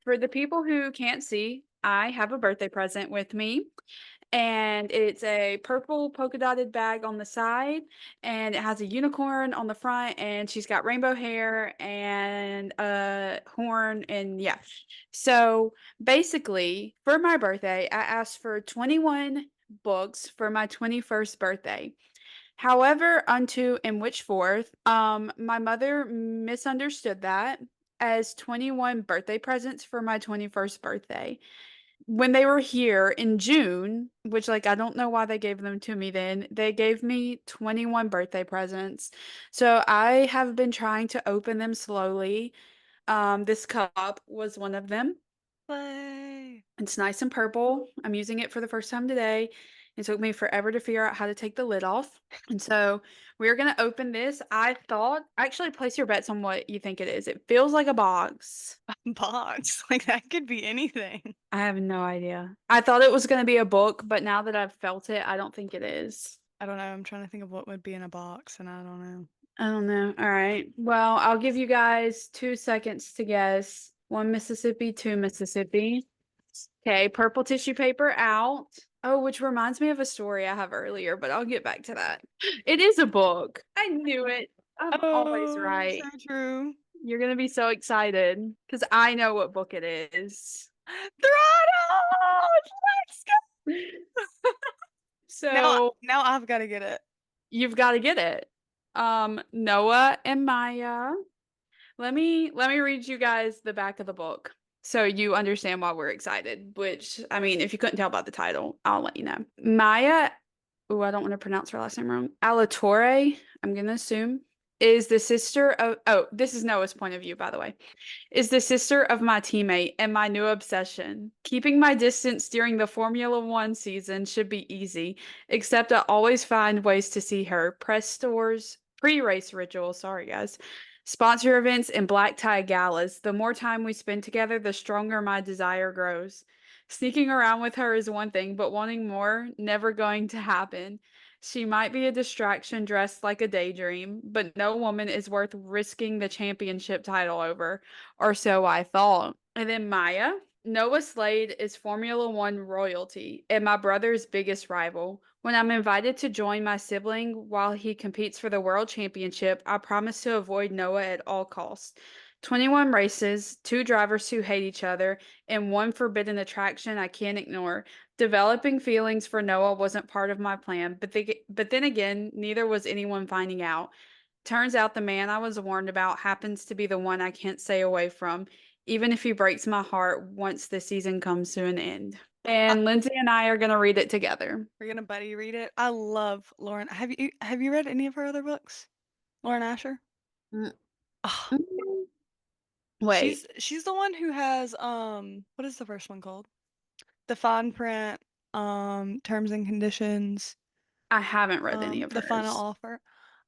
For the people who can't see, I have a birthday present with me, and it's a purple polka dotted bag on the side, and it has a unicorn on the front, and she's got rainbow hair and a horn, and yeah. So basically, for my birthday, I asked for 21 books for my 21st birthday. However, unto and which forth, my mother misunderstood that as 21 birthday presents for my 21st birthday. When they were here in June, which like I don't know why they gave them to me then, they gave me 21 birthday presents. So I have been trying to open them slowly. This cup was one of them. Play. It's nice and purple. I'm using it for the first time today. It took me forever to figure out how to take the lid off. And so we're going to open this. I thought, actually, place your bets on what you think it is. It feels like a box. Box. Like that could be anything. I have no idea. I thought it was going to be a book, but now that I've felt it, I don't think it is. I don't know. I'm trying to think of what would be in a box, and I don't know. I don't know. All right. Well, I'll give you guys 2 seconds to guess. One Mississippi, two Mississippi. Okay, purple tissue paper out. Oh, which reminds me of a story I have earlier, but I'll get back to that. It is a book. I knew it. I'm always Oh, so right. true. You're gonna be so excited because I know what book it is. Throttle! Let's go! Now, So now I've got to get it. you've got to get it. Noah and Maya. Let me read you guys the back of the book so you understand why we're excited, which I mean, if you couldn't tell by the title, I'll let you know. Maya, oh, I don't want to pronounce her last name wrong. Alatorre, I'm gonna assume, is the sister of this is Noah's point of view, by the way. Is the sister of my teammate and my new obsession. Keeping my distance during the Formula One season should be easy, except I always find ways to see her. Press stores, pre-race rituals, sorry guys, sponsor events, and black tie galas. The more time we spend together, the stronger my desire grows. Sneaking around with her is one thing, but wanting more, never going to happen. She might be a distraction dressed like a daydream, but no woman is worth risking the championship title over, or so I thought. And then Maya. Noah Slade is Formula One royalty and my brother's biggest rival. When I'm invited to join my sibling while he competes for the world championship, I promise to avoid Noah at all costs. 21 races, two drivers who hate each other, and one forbidden attraction I can't ignore. Developing feelings for Noah wasn't part of my plan, but then again, neither was anyone finding out. Turns out the man I was warned about happens to be the one I can't stay away from, even if he breaks my heart once the season comes to an end. I, And Lindsay and I are going to read it together. we're gonna buddy read it. I love Lauren. Have you read any of her other books? Lauren Asher? Mm, Oh, mm. she's Wait, she's the one who has what is the first one called? The fine print, terms and conditions, I haven't read any of the final hers.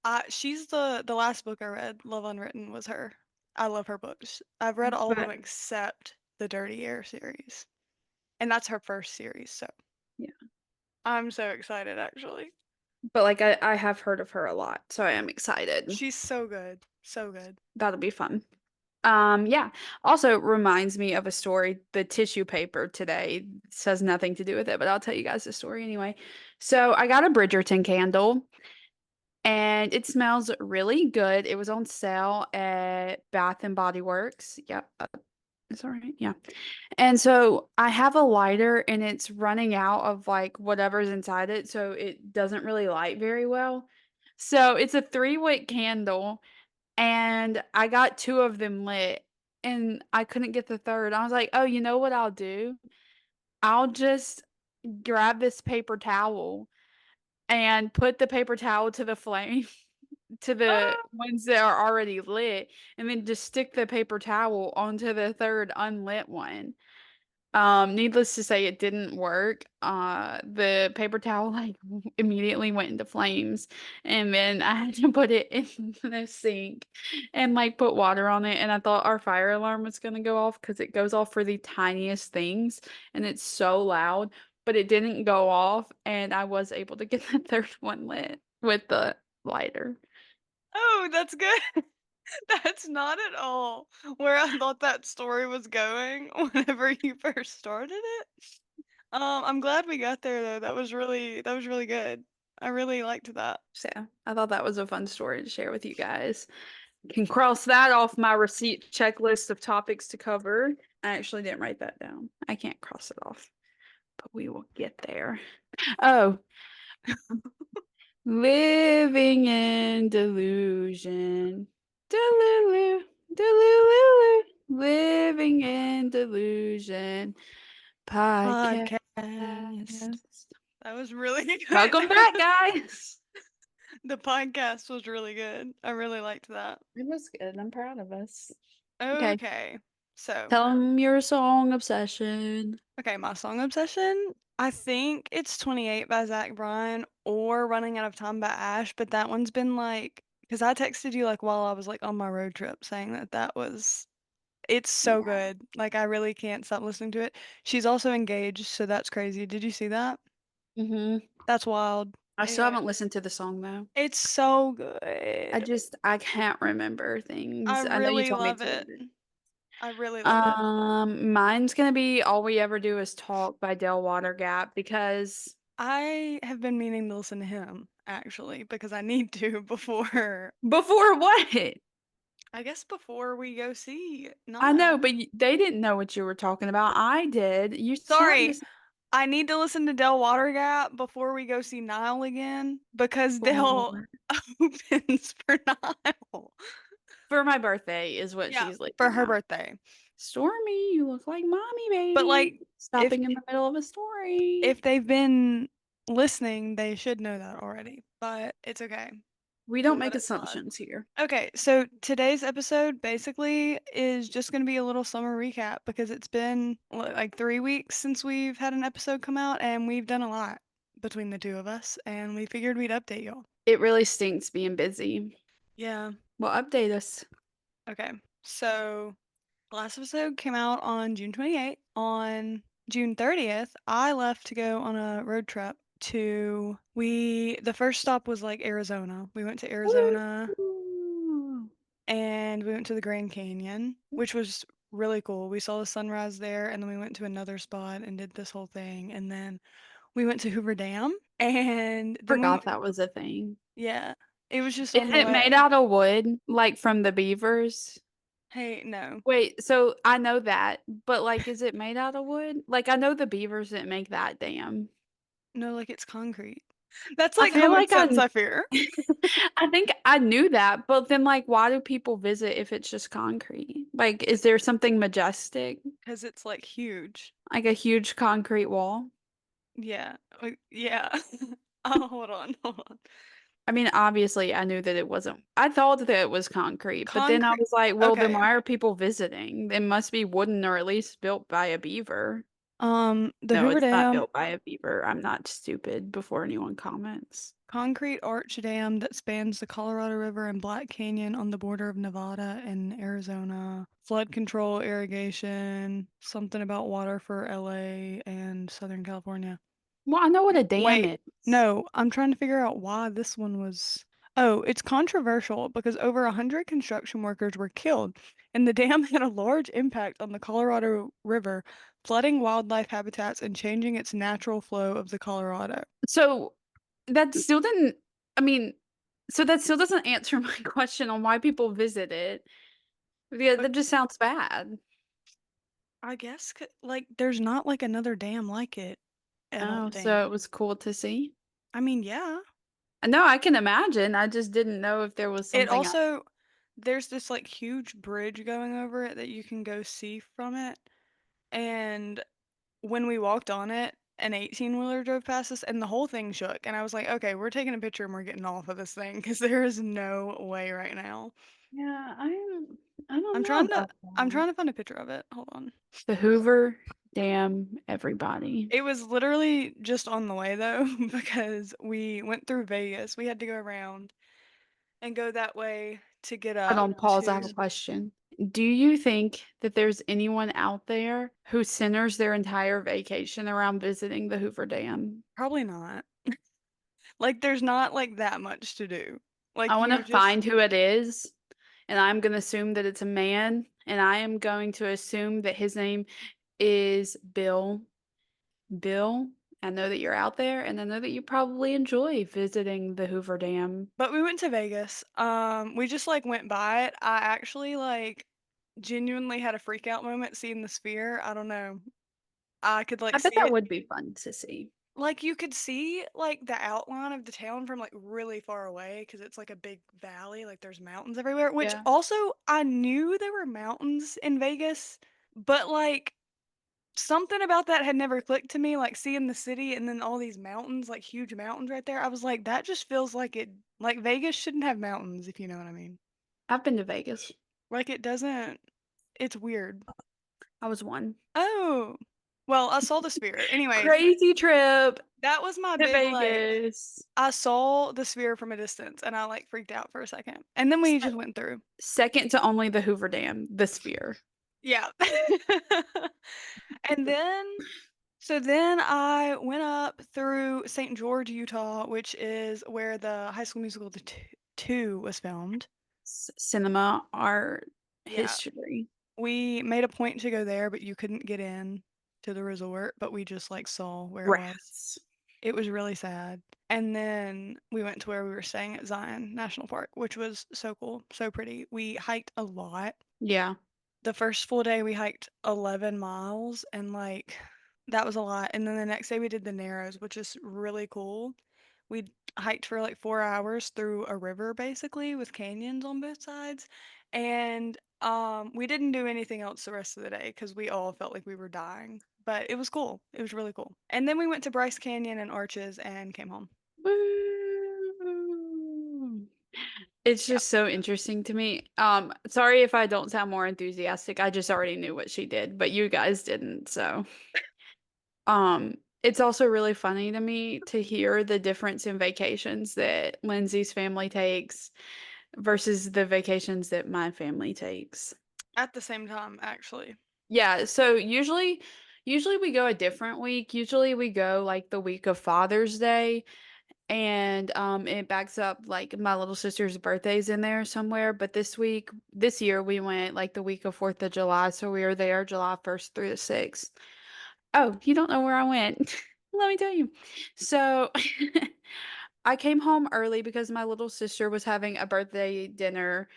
offer. She's the last book I read, Love Unwritten, was her. I love her books. I've read all of them But except the Dirty Air series. And that's her first series, so yeah, I'm so excited actually. but like I have heard of her a lot, so I am excited. She's so good. So good. That'll be fun. Yeah. Also reminds me of a story. The tissue paper today this has nothing to do with it, but I'll tell you guys the story anyway. So I got a Bridgerton candle and it smells really good. It was on sale at Bath and Body Works. Yep. It's all right. Yeah. And so I have a lighter and it's running out of like whatever's inside it, so it doesn't really light very well. So it's a 3-wick candle and I got two of them lit and I couldn't get the third. I was like, "Oh, you know what I'll do? I'll just grab this paper towel and put the paper towel to the flame to the Ah! ones that are already lit and then just stick the paper towel onto the third unlit one." Needless to say, it didn't work. The paper towel like immediately went into flames, and then I had to put it in the sink and like put water on it. And I thought our fire alarm was gonna go off because it goes off for the tiniest things, and it's so loud. But it didn't go off, and I was able to get the third one lit with the lighter. Oh, that's good. That's not at all where I thought that story was going whenever you first started it. I'm glad we got there though. That was really good. I really liked that. So I thought that was a fun story to share with you guys. Can cross that off my receipt checklist of topics to cover. I actually didn't write that down. I can't cross it off, but we will get there. Oh, living in delusion. Delulu, delulu, living in delusion. Podcast. Podcast. That was really good. Welcome back, guys. The podcast was really good. I really liked that. It was good. I'm proud of us. Okay. Okay. So, Tell them your song obsession. okay, my song obsession. I think it's 28 by Zach Bryan or Running Out of Time by Ash, but that one's been like, because I texted you like while I was like on my road trip saying that was, it's so Yeah. good. Like, I really can't stop listening to it. She's also engaged, so that's crazy. Did you see that? Mm-hmm. That's wild. I still Anyway, haven't listened to the song though. it's so good. I can't remember I things. I know you really told me love to. it. I really love it. Mine's gonna be All We Ever Do Is Talk by Del Watergap because I have been meaning to listen to him actually because I need to before before what? I guess before we go see I know, Nile. but they didn't know what you were talking about. I did. You sent Sorry, this I need to listen to Del Watergap before we go see Nile again because Del for opens for Nile. my birthday is what Yeah, she's for leaving her out. birthday. Stormy, you look like mommy, But baby. like if Stopping in the middle of a story. if they've been listening, they should know that already. But it's okay. We don't We'll make let it slide. assumptions here. Okay, so today's episode basically is just going to be a little summer recap because it's been like 3 weeks since we've had an episode come out and we've done a lot between the two of us and we figured we'd update y'all. It really stinks being busy. Yeah. Well, update us. Okay. So the last episode came out on June 28th. On June 30th, I left to go on a road trip to the first stop was like Arizona. We went to Arizona Woo! and we went to the Grand Canyon, which was really cool. We saw the sunrise there, and then we went to another spot and did this whole thing, and then we went to Hoover Dam, and then Forgot that was a thing. yeah, it was just Is on the it made way. out of wood, like from the beavers? Hey, no, Wait, so I know that, but like, is it made out of wood? Like, I know the beavers didn't make that dam. no, like it's concrete. That's I like feel common like sense, I fear, I think I knew that, but then like, why do people visit if it's just concrete? Like, is there something majestic, because it's like huge. like a huge concrete wall? Yeah, yeah. Oh, hold on. I mean, obviously, I knew that it wasn't. I thought that it was concrete, but then I Concrete. was like, well, then Okay. why are people visiting? It must be wooden or at least built by a beaver. The No, Hoover it's not Dam built by a beaver. I'm not stupid before anyone comments. concrete arch dam that spans the Colorado River and Black Canyon on the border of Nevada and Arizona. Flood control, irrigation, something about water for LA and Southern California. Well, I know what a dam Wait, is. no, I'm trying to figure out why this one was. Oh, it's controversial because over 100 construction workers were killed, and the dam had a large impact on the Colorado River, flooding wildlife habitats and changing its natural flow of the Colorado. So that still didn't, I mean, so that still doesn't answer my question on why people visit it. Yeah, But that just sounds bad. I guess like there's not like another dam like it, I don't Oh, think. so it was cool to see. I mean, yeah. No, I can imagine. I just didn't know if there was It something else. also there's this like huge bridge going over it that you can go see from it. And when we walked on it, an 18-wheeler drove past us and the whole thing shook. And I was like, okay, we're taking a picture and we're getting off of this thing because there is no way right now. Yeah, I don't I'm know trying to about I'm that. trying to find a picture of it. Hold on. The Hoover Dam, everybody. It was literally just on the way though, because we went through Vegas. We had to go around and go that way to get Hold up on, pause. I have a to question. Do you think that there's anyone out there who centers their entire vacation around visiting the Hoover Dam? probably not. Like there's not like that much to do. I Like want to you just find who it is and I'm going to assume that it's a man, and I am going to assume that his name is Bill. Bill, I know that you're out there, and I know that you probably enjoy visiting the Hoover Dam. But we went to Vegas. We just, like, went by it. I actually, like, genuinely had a freak out moment seeing the sphere. I don't know. I could, I like, bet see that it. would be fun to see. Like, you could see, like, the outline of the town from, like, really far away because it's, like, a big valley, like, there's mountains everywhere, which Yeah. also I knew there were mountains in Vegas, but, like, something about that had never clicked to me, like, seeing the city and then all these mountains, like, huge mountains right there. I was like, "That just feels like it like, Vegas shouldn't have mountains," if you know what I mean. I've been to Vegas. Like, it doesn't it's weird. I was one. Oh. Well, I saw the sphere. Anyways, Crazy trip that was my to big, like Vegas. I saw the sphere from a distance, and I, like, freaked out for a second, and then we Se just went through. second to only the Hoover Dam, the sphere. Yeah. And then then I went up through St. George, Utah, which is where the High School Musical 2 was filmed. Cinema, art, Yeah. history. We made a point to go there, but you couldn't get in to the resort, but we just, like, saw where it was. Rats. It was really sad. And then we went to where we were staying at Zion National Park, which was so cool, so pretty. We hiked a lot. Yeah. The first full day we hiked 11 miles and, like, that was a lot, and then the next day we did the Narrows, which is really cool. We hiked for, like, 4 hours through a river basically with canyons on both sides, and, we didn't do anything else the rest of the day because we all felt like we were dying, but it was cool. It was really cool. And then we went to Bryce Canyon and Arches and came home. Woo! It's Yeah. just so interesting to me. Sorry if I don't sound more enthusiastic. I just already knew what she did, but you guys didn't, so. It's also really funny to me to hear the difference in vacations that Lindsay's family takes versus the vacations that my family takes. At the same time, actually. Yeah, so usually we go a different week. Usually we go like the week of Father's Day, and it backs up like my little sister's birthday's in there somewhere, but this year we went like the week of 4th of July, so we were there July 1st through the 6th. Oh, you don't know where I went. Let me tell you. So I came home early because my little sister was having a birthday dinner.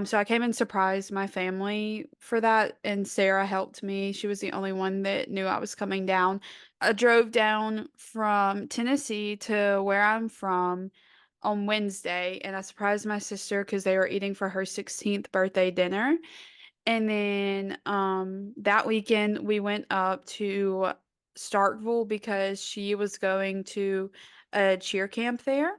So I came and surprised my family for that, and Sarah helped me. She was the only one that knew I was coming down. I drove down from Tennessee to where I'm from on Wednesday, and I surprised my sister because they were eating for her 16th birthday dinner. And then that weekend we went up to Starkville because she was going to a cheer camp there,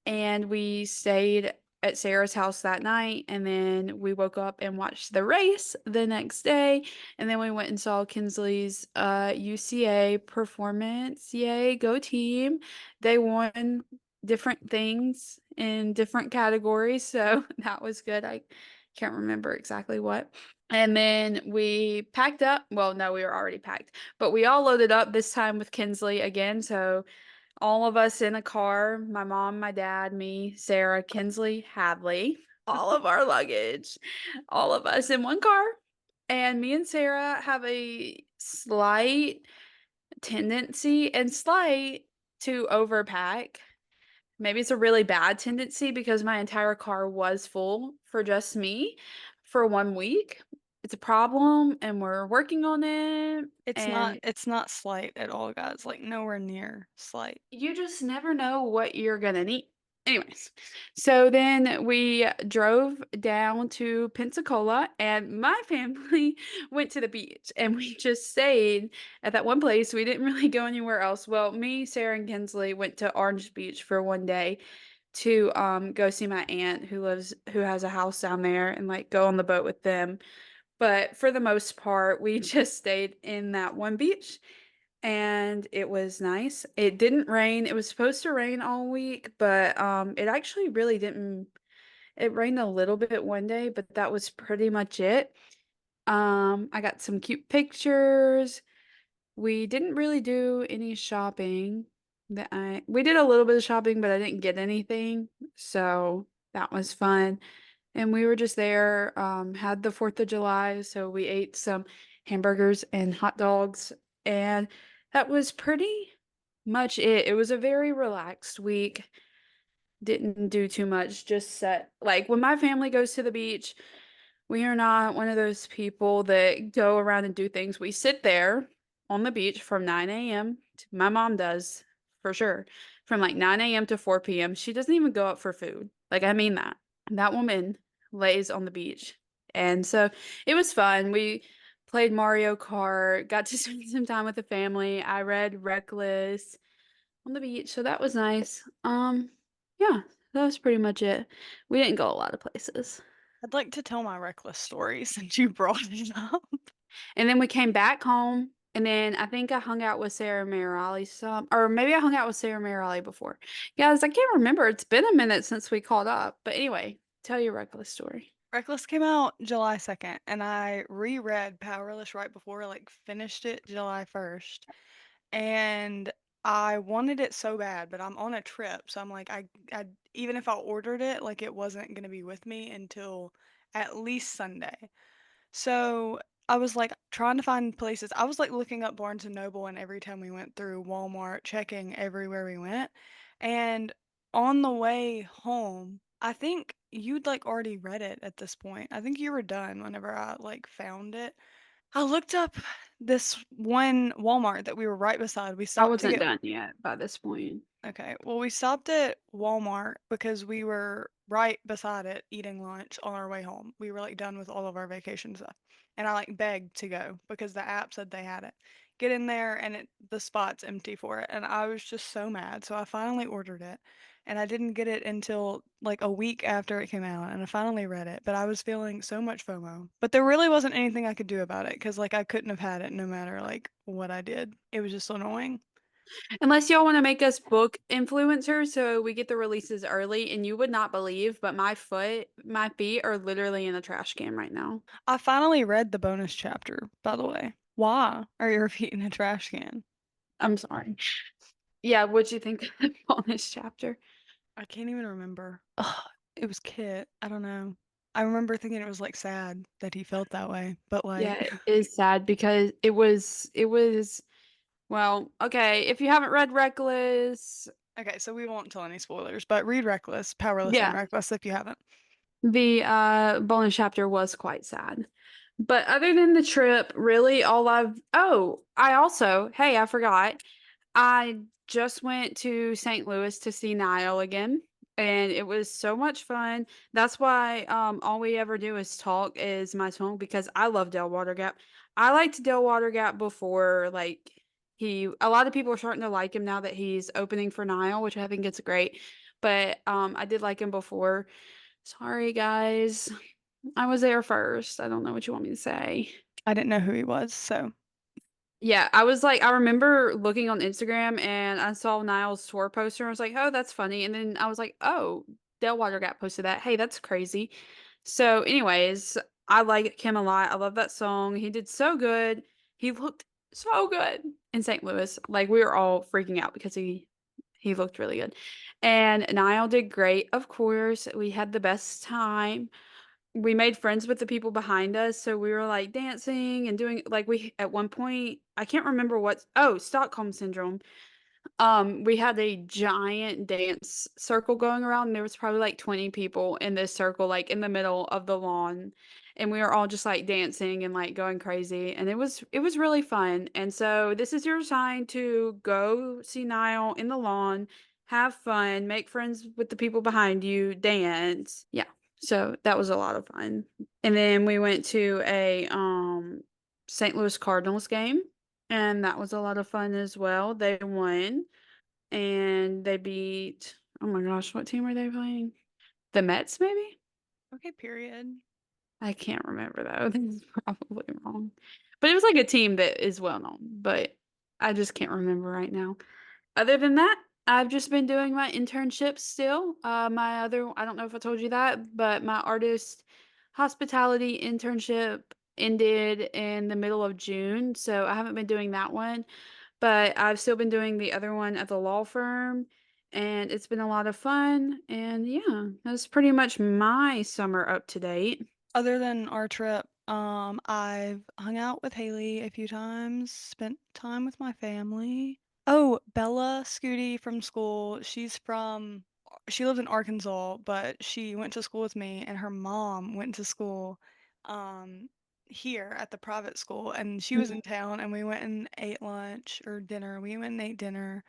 and we stayed at Sarah's house that night, and then we woke up and watched the race the next day, and then we went and saw Kinsley's UCA performance. Yay, go team. They won different things in different categories, so that was good. I can't remember exactly what. And then we packed up. Well, no, we were already packed, but we all loaded up this time with Kinsley again, so all of us in a car, my mom, my dad, me, Sarah, Kinsley, Hadley, all of our luggage, all of us in one car. And me and Sarah have a slight tendency and slight to overpack. Maybe it's a really bad tendency because my entire car was full for just me for 1 week. It's a problem and we're working on it. And It's not slight at all, guys, like, nowhere near slight. you just never know what you're gonna need. Anyways, so then we drove down to Pensacola, and my family went to the beach, and we just stayed at that one place. We didn't really go anywhere else. Well, me, Sarah, and Kinsley went to Orange Beach for one day to go see my aunt who has a house down there, and like go on the boat with them. But for the most part, we just stayed in that one beach, and it was nice. It didn't rain. It was supposed to rain all week, but it actually really didn't. It rained a little bit one day, but that was pretty much it. I got some cute pictures. We didn't really do any shopping. That I We did a little bit of shopping, but I didn't get anything. So that was fun. and we were just there, had the 4th of July, so we ate some hamburgers and hot dogs, and that was pretty much it. It was a very relaxed week. Didn't do too much, just set like, when my family goes to the beach, we are not one of those people that go around and do things. We sit there on the beach from 9 AM my mom does, for sure, from, like, 9 AM to 4 PM. She doesn't even go out for food. Like, I mean that. That woman lays on the beach, and so, it was fun. We played Mario Kart, got to spend some time with the family. I read Reckless on the beach, so that was nice. Yeah, that was pretty much it. We didn't go a lot of places. I'd like to tell my reckless story since you brought it up. And then we came back home, and then I think I hung out with Sarah Merali some or maybe I hung out with Sarah Merali before. Guys, I can't remember. It's been a minute since we caught up. But anyway, tell your reckless story. Reckless came out July 2nd, and I reread Powerless right before, like, finished it July 1st. And I wanted it so bad, but I'm on a trip, so I'm like, I even if I ordered it, like, it wasn't gonna be with me until at least Sunday. So, I was, like, trying to find places. I was, like, looking up Barnes& and Noble and every time we went through Walmart, checking everywhere we went, and on the way home, I think you'd, like, already read it at this point. I think you were done whenever I, like, found it. I looked up this one Walmart that we were right beside. We I stopped to wasn't get done yet by this point. Okay, well, we stopped at Walmart because we were right beside it eating lunch on our way home. We were, like, done with all of our vacation stuff, and I, like, begged to go because the app said they had it. Get in there, and the spot's empty for it, and I was just so mad, so I finally ordered it, and I didn't get it until, like, a week after it came out, and I finally read it, but I was feeling so much FOMO. But there really wasn't anything I could do about it because, like, I couldn't have had it no matter, like, what I did. It was just annoying. Unless y'all want to make us book influencers so we get the releases early, and you would not believe, but my feet are literally in the trash can right now. I finally read the bonus chapter, by the way. Why are your feet in a trash can? I'm sorry. Yeah, what'd you think of the bonus chapter? I can't even remember. Ugh, it was Kit. I don't know. I remember thinking it was like sad that he felt that way, but Yeah, like, it is sad because it was well, okay, if you haven't read Reckless, okay, so we won't tell any spoilers, but read Reckless, Powerless and yeah, Reckless if you haven't. the bonus chapter was quite sad. But other than the trip, really all I've oh, I also, hey, I forgot. I just went to St. Louis to see Niall again, and it was so much fun. That's why all we ever do is talk is my song because I love Del Water Gap. I liked Del Water Gap before, like he a lot of people are starting to like him now that he's opening for Niall, which I think it's great. But I did like him before. Sorry guys. I was there first. I don't know what you want me to say. I didn't know who he was, so Yeah, I was like I remember looking on Instagram and I saw Niall's tour poster and I was like, "Oh, that's funny." And then I was like, "Oh, Del Got posted that. Hey, that's crazy." So, anyways, I like him a lot. I love that song. He did so good. He looked so good in St. Louis. Like we were all freaking out because he looked really good. And Niall did great. Of course, we had the best time. We made friends with the people behind us, so we were, like, dancing and doing like, we at one point I can't remember what oh, Stockholm Syndrome. We had a giant dance circle going around, and there was probably, like, 20 people in this circle, like, in the middle of the lawn, and we were all just, like, dancing and, like, going crazy, and it was really fun, and so this is your sign to go see Niall in the lawn, have fun, make friends with the people behind you, dance. Yeah, so that was a lot of fun, and then we went to a, St. Louis Cardinals game, and that was a lot of fun as well. They won, and they beat oh my gosh, what team are they playing? The Mets, maybe? okay, period. I can't remember though. This is probably wrong. But it was like a team that is well known, but I just can't remember right now. Other than that, I've just been doing my internship still. My other I don't know if I told you that, but my artist hospitality internship ended in the middle of June, so I haven't been doing that one. But I've still been doing the other one at the law firm, and it's been a lot of fun. And yeah, that's pretty much my summer up to date. Other than our trip, I've hung out with Haley a few times, spent time with my family. Oh, Bella Scooty from school, she lives in Arkansas, but she went to school with me, and her mom went to school um here at the private school, and she was in Mhm. town, and we went and ate lunch or dinner. We went and ate dinner,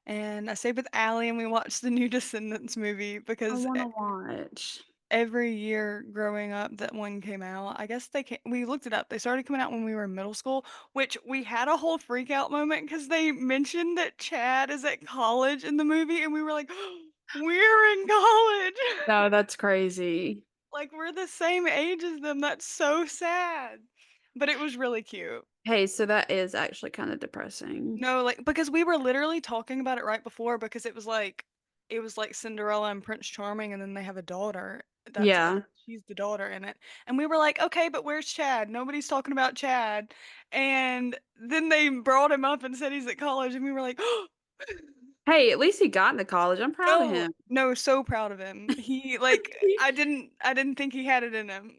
and I stayed with Allie, and we watched the new Descendants movie I because want to watch. every year growing up that one came out. I guess we looked it up. They started coming out when we were in middle school, which we had a whole freak out moment because they mentioned that Chad is at college in the movie, and we were like, we're in college. No, that's crazy. Like we're the same age as them. That's so sad. But it was really cute. Hey, so that is actually kind of depressing. No, like because we were literally talking about it right before because it was like Cinderella and Prince Charming, and then they have a daughter. That's Yeah. she's the daughter in it. And we were like, "Okay, but where's Chad? Nobody's talking about Chad." And then they brought him up and said he's at college, and we were like, Hey, at least he got into college. I'm proud of "No, him. no, so proud of him." He like I didn't think he had it in him.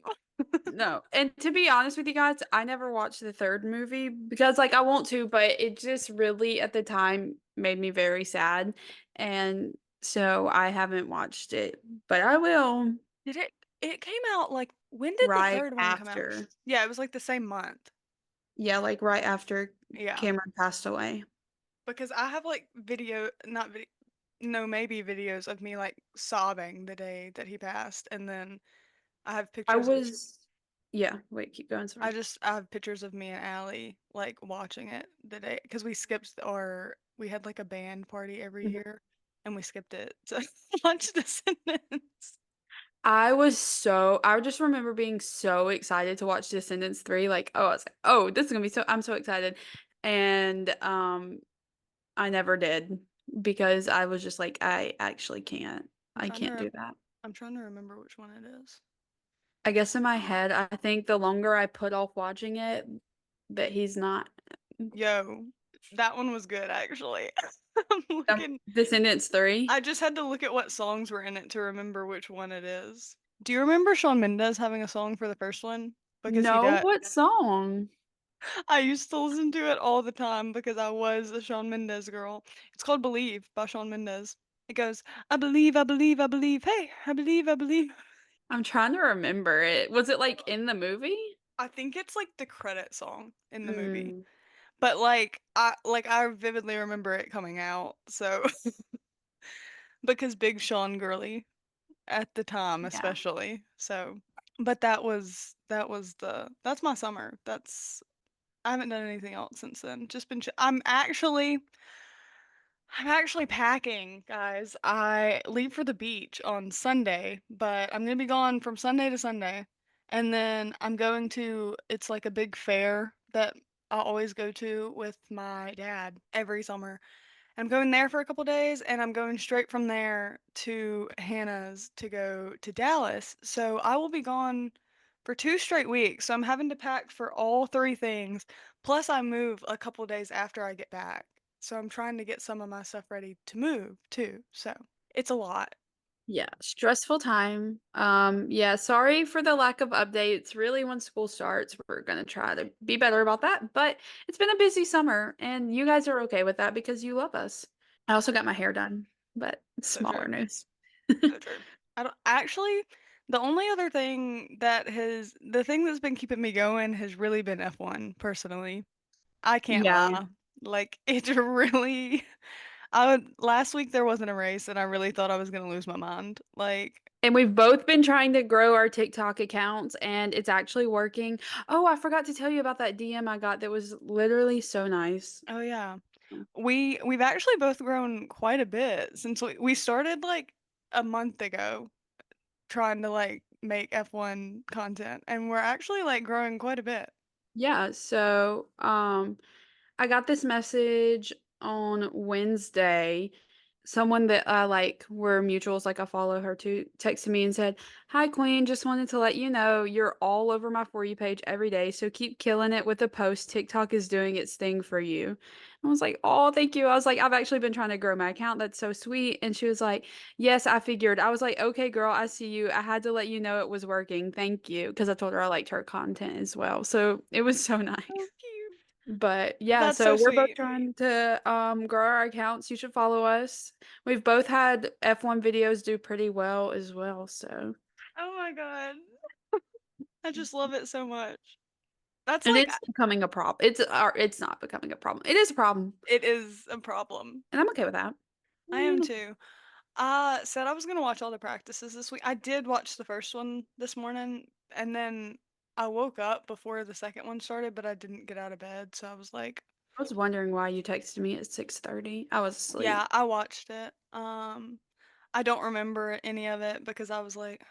No, and to be honest with you guys, I never watched the 3rd movie because, like, I want to, but it just really, at the time, made me very sad, and so I haven't watched it, but I will Did it came out like when did the right third one come out? after. Yeah, it was like the same month. Yeah, like, right after Yeah. Cameron passed away. Because I have like not video, no, maybe videos of me like sobbing the day that he passed, and then I have I pictures of was Yeah, wait, keep going, sorry. I have pictures of me and Allie like watching it the day because we had like a band party every Mhm. year, and we skipped it to watch Descendants. I just remember being so excited to watch Descendants 3, like, oh, I was like, "Oh, this is gonna be so I'm so excited," and, I never did because I was just like, "I actually can't. I'm I trying can't to do that." I'm trying to remember which one it is. I guess in my head, I think the longer I put off watching it, that he's not Yo, that one was good actually. I'm looking Descendants 3? I just had to look at what songs were in it to remember which one it is. Do you remember Shawn Mendes having a song for the first one? Because he No, does. what song? I used to listen to it all the time because I was a Shawn Mendes girl. It's called Believe by Shawn Mendes. It goes, I believe, I believe, I believe. Hey, I believe, I believe. I'm trying to remember it. Was it, like, in the movie? I think it's like the credit song in the movie. Mm, But like I vividly remember it coming out. So because Big Sean girly at the time yeah. especially. So but that's my summer. I haven't done anything else since then. Just been I'm actually packing, guys. I leave for the beach on Sunday, but I'm gonna be gone from Sunday to Sunday. And then it's like a big fair that I always go to with my dad every summer. I'm going there for a couple days, and I'm going straight from there to Hannah's to go to Dallas. So I will be gone for 2 straight weeks. So I'm having to pack for all three things. Plus, I move a couple days after I get back. So I'm trying to get some of my stuff ready to move too. So it's a lot. Yeah, stressful time. Yeah, sorry for the lack of updates. Really, when school starts, we're gonna try to be better about that. But it's been a busy summer, and you guys are okay with that because you love us. I also got my hair done, but it's So true. smaller news. So true. I don't actually. The only other thing the thing that's been keeping me going has really been F1 personally. I can't Yeah. lie. Like, it's really I would last week there wasn't a race and I really thought I was gonna lose my mind. Like, And we've both been trying to grow our TikTok accounts, and it's actually working. Oh, I forgot to tell you about that DM I got that was literally so nice. oh yeah. We've actually both grown quite a bit since we started like a month ago trying to like make F1 content, and we're actually like growing quite a bit. Yeah, so I got this message on Wednesday, someone that like we're mutuals, like I follow her too, texted me and said, "Hi Queen, just wanted to let you know you're all over my For You page every day, so keep killing it with the post. TikTok is doing its thing for you." I was like, "Oh, thank you." I was like, "I've actually been trying to grow my account. That's so sweet." And she was like, "Yes, I figured." I was like, "Okay, girl, I see you. I had to let you know it was working. Thank you." Because I told her I liked her content as well. So it was so So nice. cute. But yeah, That's so so we're both sweet. trying to grow our accounts. You should follow us. We've both had F1 videos do pretty well as well, so Oh my god. I just love it so much. That's and like it's becoming a problem. It's not becoming a problem. It is a problem, it is a problem. and I'm okay with that. I am Mm, too. I said I was gonna watch all the practices this week. I did watch the first one this morning, and then I woke up before the second one started, but I didn't get out of bed, so I was like, I was wondering why you texted me at 6:30. I was yeah, asleep. I watched it. I don't remember any of it because I was like,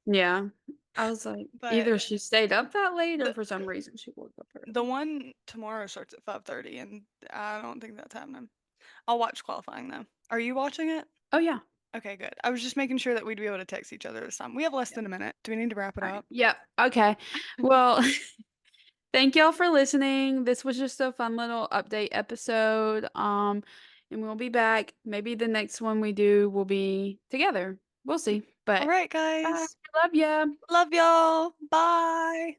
Yeah. I was like, but either she stayed up that late or the for some reason she woke up the early. one tomorrow starts at 5:30, and I don't think that's happening. I'll watch qualifying though. Are you watching it? Oh yeah. Okay, good. I was just making sure that we'd be able to text each other this time. We have less Yep. than a minute. Do we need to wrap it All right. up? Yep. Okay. Well, thank y'all for listening. This was just a fun little update episode. And we'll be back. Maybe the next one we do will be together. We'll see. All But right, bye. guys. Love ya. Love y'all. Bye.